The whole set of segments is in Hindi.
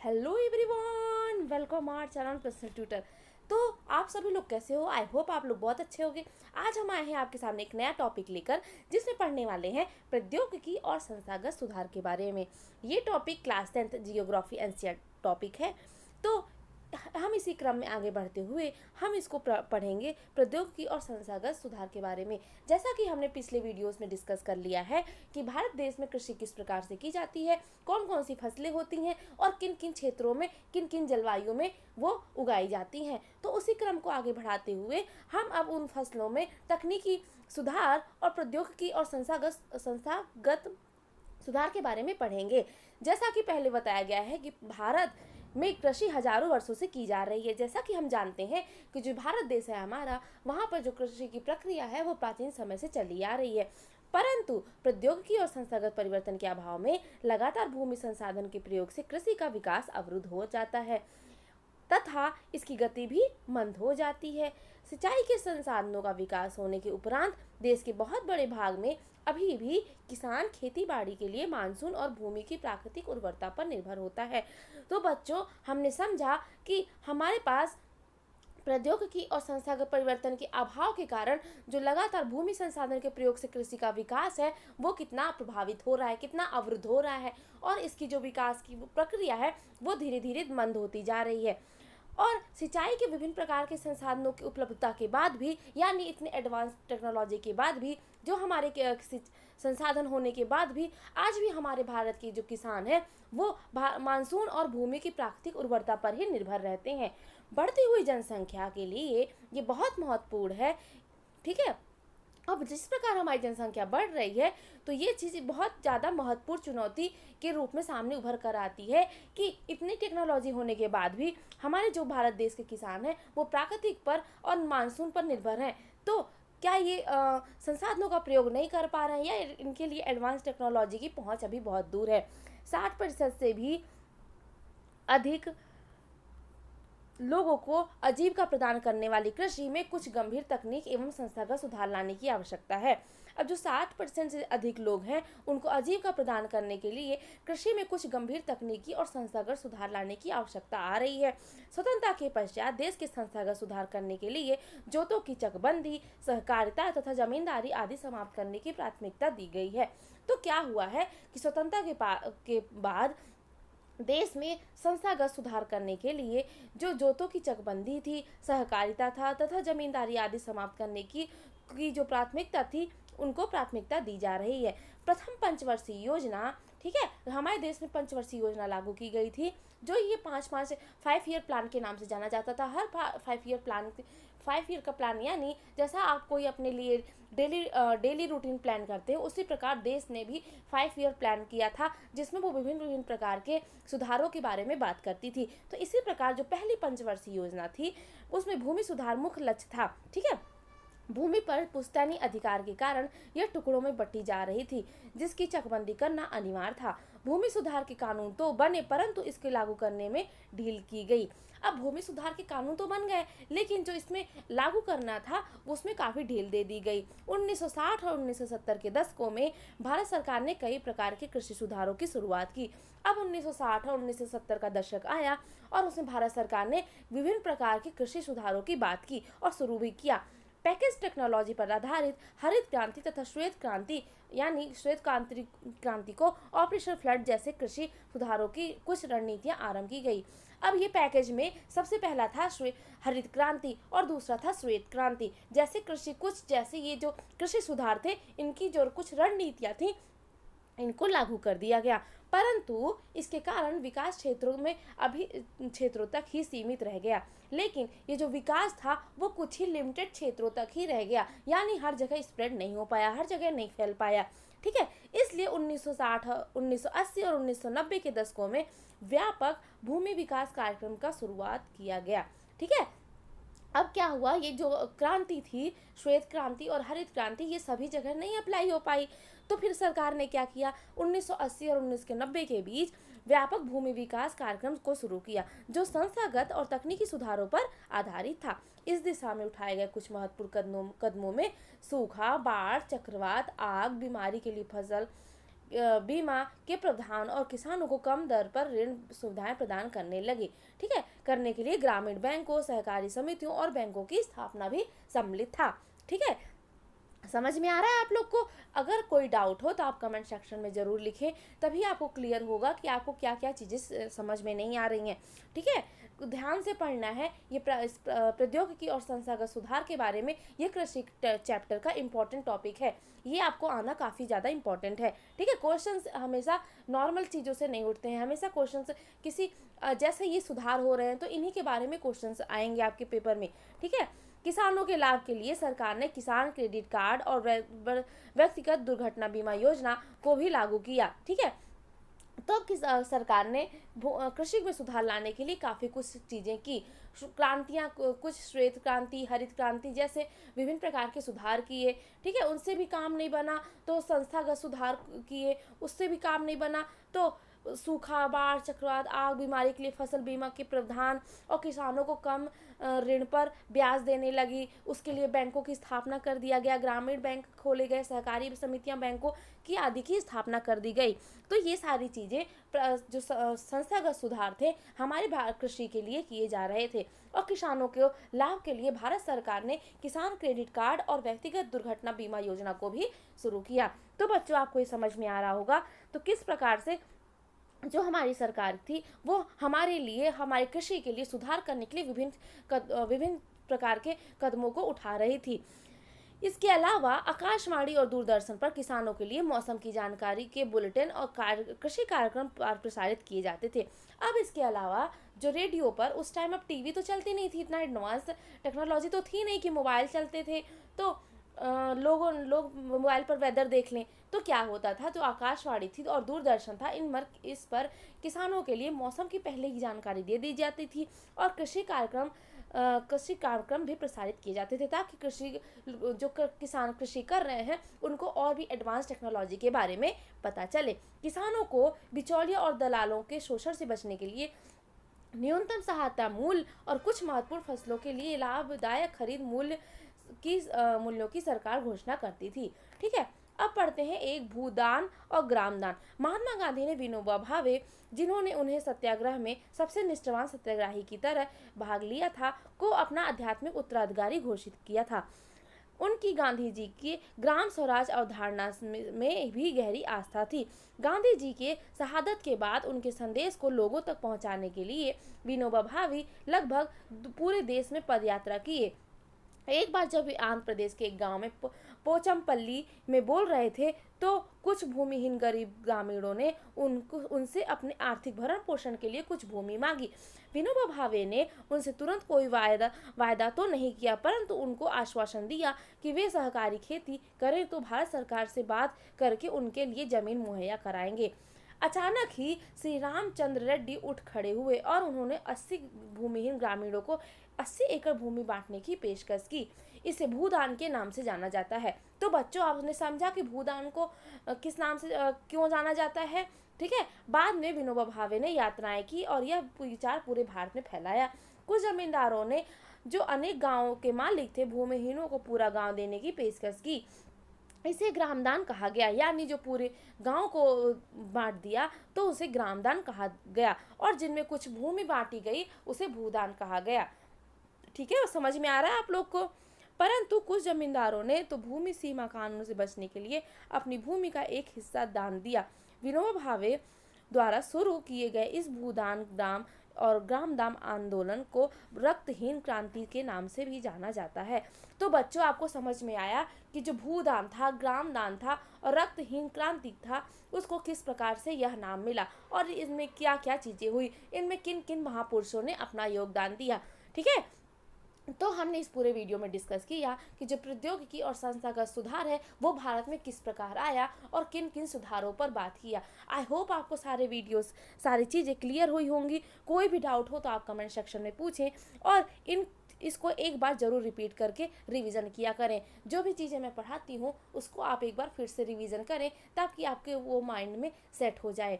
Hello everyone, welcome our channel personal tutor. तो आप सभी लोग कैसे हो? आई होप आप लोग बहुत अच्छे होंगे। आज हम आए हैं आपके सामने एक नया टॉपिक लेकर, जिसमें पढ़ने वाले हैं प्रौद्योगिकी और संस्थागत सुधार के बारे में। ये topic class 10th geography NCERT topic है। तो हम इसी क्रम में आगे बढ़ते हुए हम इसको पढ़ेंगे प्रौद्योगिकी और संस्थागत सुधार के बारे में। जैसा कि हमने पिछले वीडियोस में डिस्कस कर लिया है कि भारत देश में कृषि किस प्रकार से की जाती है, कौन कौन सी फसलें होती हैं और किन किन क्षेत्रों में, किन किन जलवायु में वो उगाई जाती हैं। तो उसी क्रम को आगे बढ़ाते हुए हम अब उन फसलों में तकनीकी सुधार और प्रौद्योगिकी और संस्थागत सुधार के बारे में पढ़ेंगे। जैसा कि पहले बताया गया है कि भारत में कृषि हजारों वर्षों से की जा रही है। जैसा कि हम जानते हैं कि जो भारत देश है हमारा, वहाँ पर जो कृषि की प्रक्रिया है वो प्राचीन समय से चली आ रही है। परंतु प्रौद्योगिकी और संस्थागत परिवर्तन के अभाव में लगातार भूमि संसाधन के प्रयोग से कृषि का विकास अवरुद्ध हो जाता है तथा इसकी गति भी मंद हो जाती है। सिंचाई के संसाधनों का विकास होने के उपरांत देश के बहुत बड़े भाग में अभी भी किसान खेती बाड़ी के लिए मानसून और भूमि की प्राकृतिक उर्वरता पर निर्भर होता है। तो बच्चों, हमने समझा कि हमारे पास प्रौद्योगिकी और संस्थागत परिवर्तन के अभाव के कारण जो लगातार भूमि संसाधन के प्रयोग से कृषि का विकास है वो कितना प्रभावित हो रहा है, कितना अवरुद्ध हो रहा है, और इसकी जो विकास की प्रक्रिया है वो धीरे धीरे मंद होती जा रही है। और सिंचाई के विभिन्न प्रकार के संसाधनों की उपलब्धता के बाद भी, यानी इतने एडवांस टेक्नोलॉजी के बाद भी, जो हमारे संसाधन होने के बाद भी आज भी हमारे भारत के जो किसान हैं वो मानसून और भूमि की प्राकृतिक उर्वरता पर ही निर्भर रहते हैं। बढ़ती हुई जनसंख्या के लिए ये बहुत महत्वपूर्ण है। ठीक है, अब जिस प्रकार हमारी जनसंख्या बढ़ रही है तो ये चीज़ बहुत ज़्यादा महत्वपूर्ण चुनौती के रूप में सामने उभर कर आती है कि इतनी टेक्नोलॉजी होने के बाद भी हमारे जो भारत देश के किसान हैं वो प्राकृतिक पर और मानसून पर निर्भर हैं। तो क्या ये संसाधनों का प्रयोग नहीं कर पा रहे हैं या इनके लिए एडवांस टेक्नोलॉजी की पहुंच अभी बहुत दूर है। 60% से भी अधिक लोगों को आजीविका प्रदान करने वाली कृषि में कुछ गंभीर तकनीक एवं संस्थागत सुधार लाने की आवश्यकता है। अब जो 60% से अधिक लोग हैं उनको आजीविका प्रदान करने के लिए कृषि में कुछ गंभीर तकनीकी और संस्थागत सुधार लाने की आवश्यकता आ रही है। स्वतंत्रता के पश्चात देश के संस्थागत सुधार करने के लिए जोतों की चकबंदी, सहकारिता तथा जमींदारी आदि समाप्त करने की प्राथमिकता दी गई है। तो क्या हुआ है कि स्वतंत्रता के बाद देश में संस्थागत सुधार करने के लिए जो जोतों की चकबंदी थी, सहकारिता था तथा जमींदारी आदि समाप्त करने की जो प्राथमिकता थी उनको प्राथमिकता दी जा रही है। प्रथम पंचवर्षीय योजना, ठीक है, हमारे देश में पंचवर्षीय योजना लागू की गई थी, जो ये 5 ईयर प्लान के नाम से जाना जाता था। हर 5 ईयर का प्लान, यानी जैसा आप कोई अपने लिए डेली रूटीन प्लान करते हैं उसी प्रकार देश ने भी 5 ईयर प्लान किया था, जिसमें वो विभिन्न प्रकार के सुधारों के बारे में बात करती थी। तो इसी प्रकार जो पहली पंचवर्षीय योजना थी उसमें भूमि सुधार मुख्य लक्ष्य था। ठीक है, भूमि पर पुश्तैनी अधिकार के कारण यह टुकड़ों में बंटी जा रही थी, जिसकी चकबंदी करना अनिवार्य था। भूमि सुधार के कानून तो बने परंतु इसके लागू करने में ढील की गई। अब भूमि सुधार के कानून तो बन गए, लेकिन जो इसमें लागू करना था उसमें काफ़ी ढील दे दी गई। 1960 और 1970 के दशकों में भारत सरकार ने कई प्रकार के कृषि सुधारों की शुरुआत की। अब 1960 और 1970 का दशक आया और उसमें भारत सरकार ने विभिन्न प्रकार के कृषि सुधारों की बात की और शुरू भी किया। पैकेज टेक्नोलॉजी पर आधारित हरित क्रांति तथा श्वेत क्रांति, यानी श्वेत क्रांति को ऑपरेशन फ्लड जैसे कृषि सुधारों की कुछ रणनीतियां आरंभ की गई। अब ये पैकेज में सबसे पहला था हरित क्रांति और दूसरा था श्वेत क्रांति। जैसे ये जो कृषि सुधार थे इनकी जो कुछ रणनीतियां थी इनको लागू कर दिया गया, परंतु इसके कारण विकास क्षेत्रों तक ही सीमित रह गया। लेकिन ये जो विकास था वो कुछ ही लिमिटेड क्षेत्रों तक ही रह गया, यानी हर जगह स्प्रेड नहीं हो पाया, हर जगह नहीं फैल पाया। ठीक है, इसलिए 1960, 1980 और 1990 के दशकों में व्यापक भूमि विकास कार्यक्रम का शुरुआत किया गया। ठीक है, अब क्या हुआ, ये जो क्रांति थी, श्वेत क्रांति और हरित क्रांति, ये सभी जगह नहीं अप्लाई हो पाई। तो फिर सरकार ने क्या किया, 1980 और 1990 के बीच व्यापक भूमि विकास कार्यक्रम को शुरू किया, जो संस्थागत और तकनीकी सुधारों पर आधारित था। इस दिशा में उठाए गए कुछ महत्वपूर्ण कदमों में सूखा, बाढ़, चक्रवात, आग, बीमारी के लिए फसल बीमा के प्रावधान और किसानों को कम दर पर ऋण सुविधाएं प्रदान करने लगे। ठीक है, करने के लिए ग्रामीण बैंकों, सहकारी समितियों और बैंकों की स्थापना भी सम्मिलित था। ठीक है, समझ में आ रहा है आप लोग को? अगर कोई डाउट हो तो आप कमेंट सेक्शन में ज़रूर लिखें, तभी आपको क्लियर होगा कि आपको क्या क्या चीज़ें समझ में नहीं आ रही हैं। ठीक है, ध्यान से पढ़ना है। ये प्रौद्योगिकी और संस्थागत सुधार के बारे में ये कृषि चैप्टर का इम्पोर्टेंट टॉपिक है। ये आपको आना काफ़ी ज़्यादा इम्पोर्टेंट है। ठीक है, क्वेश्चंस हमेशा नॉर्मल चीज़ों से नहीं उठते हैं, हमेशा क्वेश्चंस किसी जैसे ये सुधार हो रहे हैं तो इन्हीं के बारे में क्वेश्चंस आएंगे आपके पेपर में। ठीक है, किसानों के लाभ के लिए सरकार ने किसान क्रेडिट कार्ड और व्यक्तिगत दुर्घटना बीमा योजना को भी लागू किया। ठीक है, तब सरकार ने कृषि में सुधार लाने के लिए काफ़ी कुछ चीज़ें की, क्रांतियाँ, कुछ श्वेत क्रांति, हरित क्रांति जैसे विभिन्न प्रकार के सुधार किए। ठीक है, उनसे भी काम नहीं बना तो संस्थागत सुधार किए, उससे भी काम नहीं बना तो सूखा, बाढ़, चक्रवात, आग, बीमारी के लिए फसल बीमा के प्रावधान और किसानों को कम ऋण पर ब्याज देने लगी। उसके लिए बैंकों की स्थापना कर दिया गया, ग्रामीण बैंक खोले गए, सहकारी समितियां बैंकों की आदि की स्थापना कर दी गई। तो ये सारी चीज़ें जो संस्थागत सुधार थे हमारे कृषि के लिए किए जा रहे थे। और किसानों के लाभ के लिए भारत सरकार ने किसान क्रेडिट कार्ड और व्यक्तिगत दुर्घटना बीमा योजना को भी शुरू किया। तो बच्चों, आपको ये समझ में आ रहा होगा तो किस प्रकार से जो हमारी सरकार थी वो हमारे लिए, हमारे कृषि के लिए सुधार करने के लिए विभिन्न प्रकार के कदमों को उठा रही थी। इसके अलावा आकाशवाणी और दूरदर्शन पर किसानों के लिए मौसम की जानकारी के बुलेटिन और कृषि कार्यक्रम प्रसारित किए जाते थे। अब इसके अलावा जो रेडियो पर, उस टाइम अब टीवी तो चलती नहीं थी, इतना एडवांस टेक्नोलॉजी तो थी नहीं कि मोबाइल चलते थे तो लोग मोबाइल पर वेदर देख लें। तो क्या होता था, जो आकाशवाणी थी और दूरदर्शन था, इस पर किसानों के लिए मौसम की पहले ही जानकारी दे दी जाती थी और कृषि कार्यक्रम भी प्रसारित किए जाते थे, ताकि किसान कृषि कर रहे हैं उनको और भी एडवांस टेक्नोलॉजी के बारे में पता चले। किसानों को बिचौलियों और दलालों के शोषण से बचने के लिए न्यूनतम सहायता मूल्य और कुछ महत्वपूर्ण फसलों के लिए लाभदायक खरीद मूल्यों की सरकार घोषणा करती थी। ठीक है, अब पढ़ते हैं एक भूदान और ग्रामदान। महात्मा गांधी ने विनोबा भावे, जिन्होंने उन्हें सत्याग्रह में सबसे निष्ठावान सत्याग्रही की तरह भाग लिया था, को अपना आध्यात्मिक उत्तराधिकारी घोषित किया था। उनकी गांधी जी की ग्राम स्वराज अवधारणा में भी गहरी आस्था थी। गांधी जी के शहादत के बाद उनके संदेश को लोगों तक पहुंचाने के लिए विनोबा भावे लगभग पूरे देश में पदयात्रा किए। एक बार जब वे आंध्र प्रदेश के एक गांव में पोचमपल्ली में बोल रहे थे तो कुछ भूमिहीन गरीब ग्रामीणों ने उनसे अपने आर्थिक भरण पोषण के लिए कुछ भूमि मांगी। विनोबा भावे ने उनसे तुरंत कोई वायदा तो नहीं किया, परंतु उनको आश्वासन दिया कि वे सहकारी खेती करें तो भारत सरकार से बात करके उनके लिए जमीन मुहैया कराएंगे। अचानक ही श्री रामचंद्र रेड्डी उठ खड़े हुए और उन्होंने 80 भूमिहीन ग्रामीणों को 80 एकड़ भूमि बांटने की पेशकश की। इसे भूदान के नाम से जाना जाता है। तो बच्चों, आपने समझा कि भूदान को किस नाम से क्यों जाना जाता है। ठीक है, बाद में विनोबा भावे ने यात्राएं की और यह विचार पूरे भारत में फैलाया। कुछ जमींदारों ने, जो अनेक गांवों के मालिक थे, भूमिहीनों को पूरा गांव देने की पेशकश की। इसे ग्रामदान कहा गया, यानी जो पूरे गांव को बांट दिया तो उसे ग्रामदान कहा गया, और जिनमें कुछ भूमि बांटी गई उसे भूदान कहा गया। ठीक है, समझ में आ रहा है आप लोग को? परंतु कुछ जमींदारों ने तो भूमि सीमा कानून से बचने के लिए अपनी भूमि का एक हिस्सा दान दिया। विनोबा भावे द्वारा शुरू किए गए इस भूदान ग्रामदान आंदोलन को रक्तहीन क्रांति के नाम से भी जाना जाता है। तो बच्चों, आपको समझ में आया कि जो भूदान था, ग्रामदान था और रक्तहीन क्रांति था, उसको किस प्रकार से यह नाम मिला और इसमें क्या क्या चीजें हुई, इनमें किन किन महापुरुषों ने अपना योगदान दिया। ठीक है, तो हमने इस पूरे वीडियो में डिस्कस किया कि जो प्रौद्योगिकी और संस्थागत सुधार है वो भारत में किस प्रकार आया और किन किन सुधारों पर बात किया। आई होप आपको सारी चीज़ें क्लियर हुई होंगी। कोई भी डाउट हो तो आप कमेंट सेक्शन में पूछें और इसको एक बार ज़रूर रिपीट करके रिवीजन किया करें। जो भी चीज़ें मैं पढ़ाती हूँ उसको आप एक बार फिर से रिवीजन करें ताकि आपके वो माइंड में सेट हो जाए।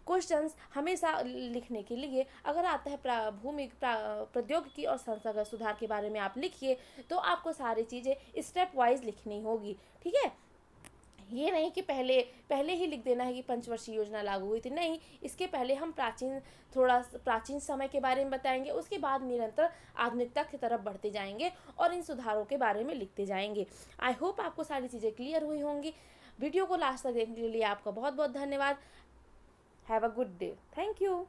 क्वेश्चंस हमेशा लिखने के लिए अगर आता है प्रौद्योगिकी और संस्थागत सुधार के बारे में आप लिखिए तो आपको सारी चीज़ें स्टेप वाइज लिखनी होगी। ठीक है, ये नहीं कि पहले पहले ही लिख देना है कि पंचवर्षीय योजना लागू हुई थी, नहीं, इसके पहले हम थोड़ा प्राचीन समय के बारे में बताएंगे, उसके बाद निरंतर आधुनिकता की तरफ बढ़ते जाएंगे और इन सुधारों के बारे में लिखते जाएंगे। आई होप आपको सारी चीज़ें क्लियर हुई होंगी। वीडियो को लास्ट तक देखने के लिए आपका बहुत बहुत धन्यवाद। Have a good day. Thank you.